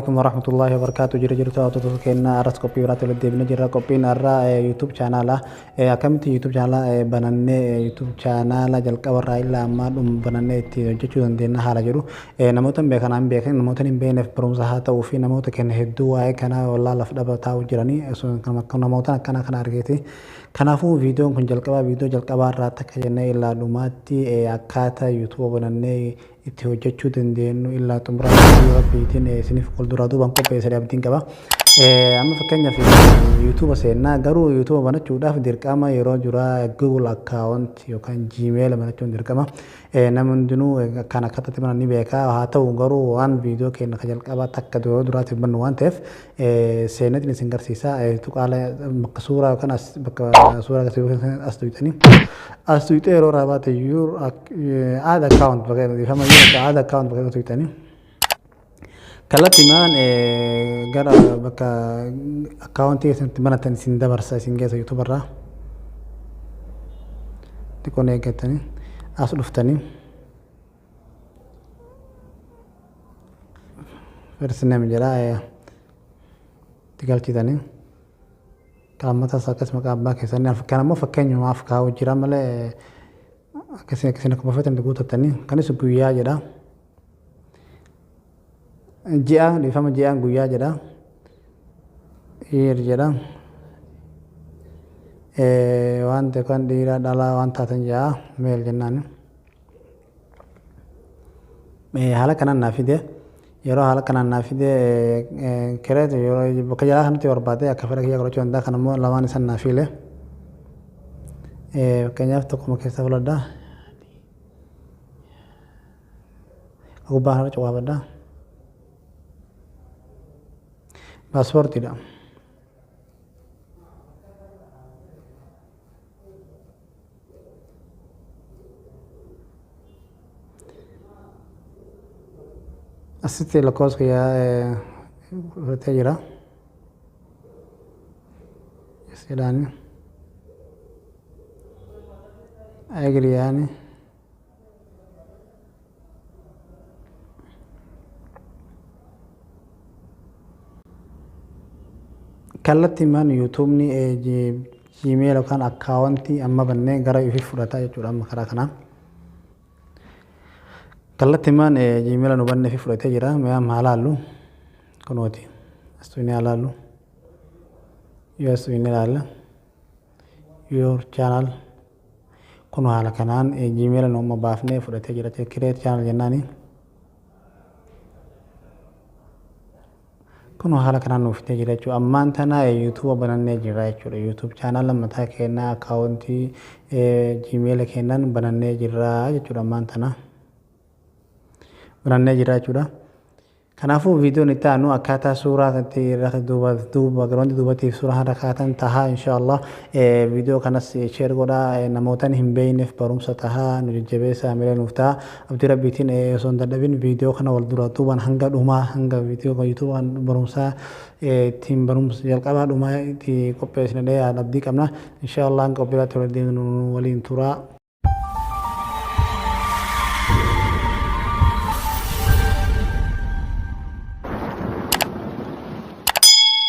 عليكم ورحمة الله وبركاته. جرجرتا وتتوكلنا أرس كوبي ورات ولدي بنجرا كوبي نرى يوتيوب شانل أكمل يوتيوب شانل بنانة يوتيوب شانل جلك ورا إلا ما بنانة تيجي عندنا حالا جرو نموتن بكنا عم بكنا نموتن بين في برمزها وفي نموت كان هدوا كنا والله لفظ بتاع جراني كنا نموتن كنا أرجعتي كنا فو فيديو كن فيديو جلك راتك جنة إلا لوماتي أكاتا يوتيوب بنانة itti hojjechuu dandeenyu illaa xumuraatti rabbiitiin isiniif qolduraa duubaan qopheessanii abdiin qaba. Amma fakkeenyaaf YouTube seenaa garuu YouTube banachuudhaaf dirqama yeroo jira Google account yookaan Gmail banachuun dirqama. Namni hundinuu kan akkatti bananii beekaa haa ta'u garuu waan viidiyoo keenya kan jalqabaa takka duraatti bannu waan ta'eef seenaatiin isin garsiisa. Tuqaala bakka suuraa yookaan bakka suuraa as tuqxanii as tuqxee yeroo raabaate iyyuu add account bakka add account bakka tuqxanii kallattiimaan gara bakka akkaawuntii keessatti banatan isin dabarsa isin geessa YouTube irraa xiqqoon eeggatanii as dhuftanii first name jedha itti galchitanii qaammatas akkas maqaa abbaa keessanii kan ammoo fakkeenyumaaf kaa'u jira malee akkasiin akkuma feetan guutatanii kanis guyyaa jedha. Ji'a dhiifama ji'aan guyyaa jedha year jedha waan kan dhiiraa dhalaa waan taatan ja'a meel jennaan haala kanaan naa fide yeroo haala kanaan naa fide kireet yeroo bakka jalaa kanatti barbaade akka fedha kiyya godhachuu danda'a kan ammoo lamaan isaan naa file fakkeenyaaf tokkuma keessa filadha gubbaa kanarra cuwaafadha. Password tidak. Asitti lakkoofsa kiyyaa fudhatee jira. Jedhaani. Agiriyaani. kallattiimaan YouTube ni Gmail yookaan akkaawuntii amma bannee gara ifi fudhataa jechuudha amma karaa kanaan. Kallattiimaan Gmail nu bannee ifi fudhatee jira. Mee amma halaallu kunooti. Astuuni halaallu. Yoo astuuni ilaalla. Your channel kun haala kanaan Gmail nu amma baafnee fudhatee jira. Create channel jennaani. kun haala kanaan nuuf ta'e jira jechuudha. Ammaan tana YouTube banannee jira jechuudha. YouTube channel mataa keenyaa akkaawuntii Gmail keenyaan banannee jira jechuudha. Ammaan tana banannee jira jechuudha. Kanaafuu viidiyoon itti aanu akkaataa suuraa kanatti duuba garoonti duubatiif suuraa har'a kaatan tahaa inshallah viidiyoo kanas share godhaa namootaan hin beekneef barumsa tahaa nu jajjabeessaa miila nuuf ta'a. Abdii rabbiitiin osoo hin dadhabin viidiyoo kana wal dura duubaan hanga dhumaa hanga viidiyoo yuutuubaan barumsaa ittiin barumsa jalqabaa dhumaa itti qopheessinee abdii qabna inshallah hanga qophiiratti waliin turaa.